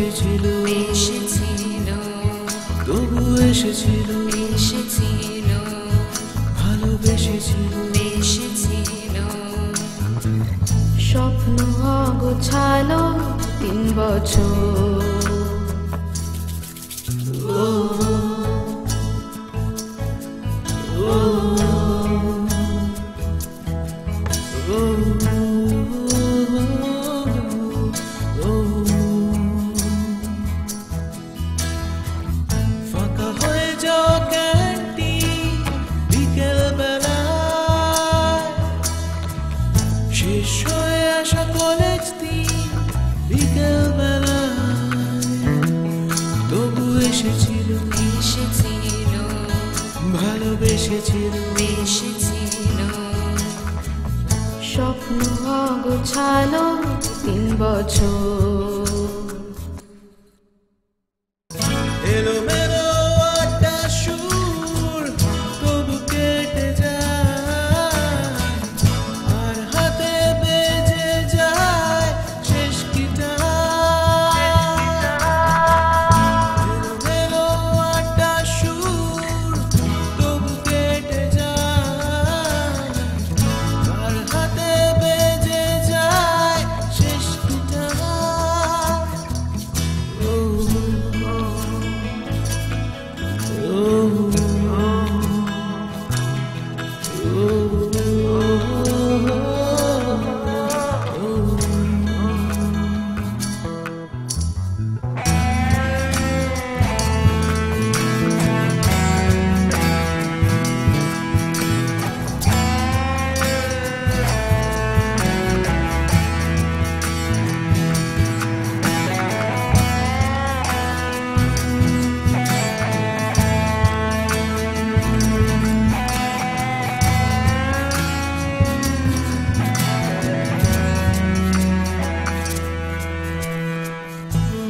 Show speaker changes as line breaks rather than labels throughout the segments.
এসেছিল তবু এসেছিল ভালোবেসেছিল
স্বপ্ন অগোছালো 3 বছর
ফাঁকা হয়ে যাওয়া ক্যান্টিন বিকেল বেলায় শেষ হয়ে আসা কলেজ দিন বিকেল বেলায় তবু এসেছিল ভালোবেসেছিল
স্বপ্ন অগোছালো 3 বছর
এলোমেলো একটা সুর তবু কেটে যায় আর হাতে বেজে যায় শেষ গিটার এলোমেলো একটা সুর তবু কেটে যায় আর হাতে বেজে যায় শেষ গিটার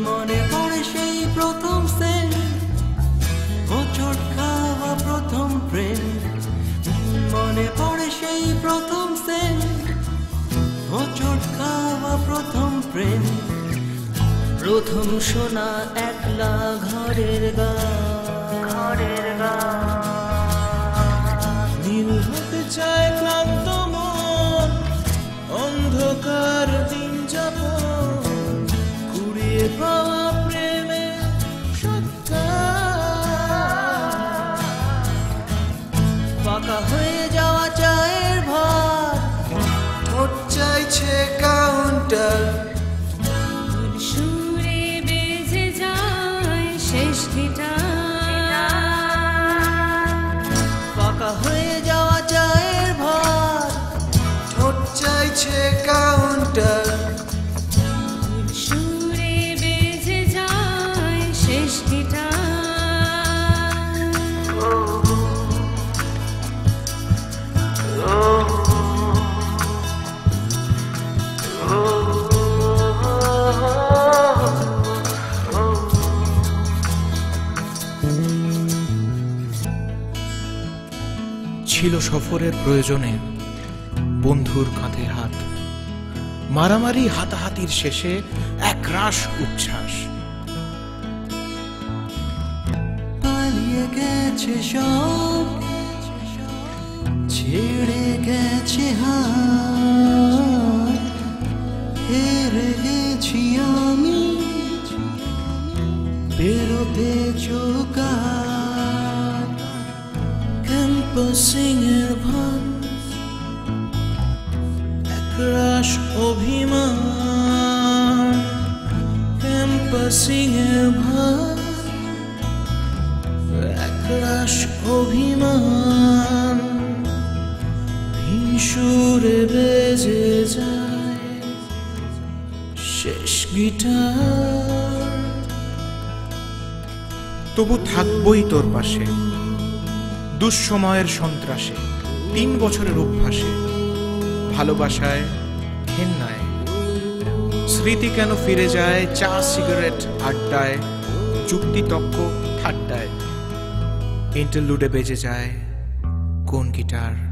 মনে পড়ে সেই প্রথম সেন হোঁচট খাওয়া প্রথম প্রেম মনে পড়ে সেই প্রথম সেন হোঁচট খাওয়া প্রথম প্রেম প্রথম শোনা একলা ঘরের গান নীল হতে চায় ক্লান্ত মন অন্ধকার দিন যাপন কুড়িয়ে পাওয়া প্রেমে সত্তা ফাঁকা হয়ে যাওয়া চায়ের ভার ঠোঁট চাইছে কাউন্টার
সুরে বেজে যায় শেষ গিটার
ফাঁকা হয়ে যাওয়া চায়ের ভার ঠোঁট চাইছে কাউন্টার
সুরে বেজে যায় শেষ গিটার
ছিল সফরের প্রয়োজনে বন্ধুর কাঁধে হাত মারামারি হাতাহাতির শেষে একরাশ উচ্ছ্বাস
পালিয়ে গেছে সব ছেড়ে গেছে হাত হেরে গেছি আমি বেরোতে চোকা ক্যাম্পাসিং এর ভান একরাশ অভিমান ক্যাম্পাসিং এর ভান একরাশ অভিমান সুরে বেজে যায় শেষ গিটার
তবু থাকবই তোর পাশে দুঃসময়ের সন্ত্রাসে 3 বছরের অভ্যাসে ভালোবাসায় ঘেন্নায় স্মৃতি কেন ফিরে যায় চা সিগারেট আড্ডায় যুক্তিতক্ক ঠাট্টায় ইন্টারলুডে বেজে যায় কোন গিটার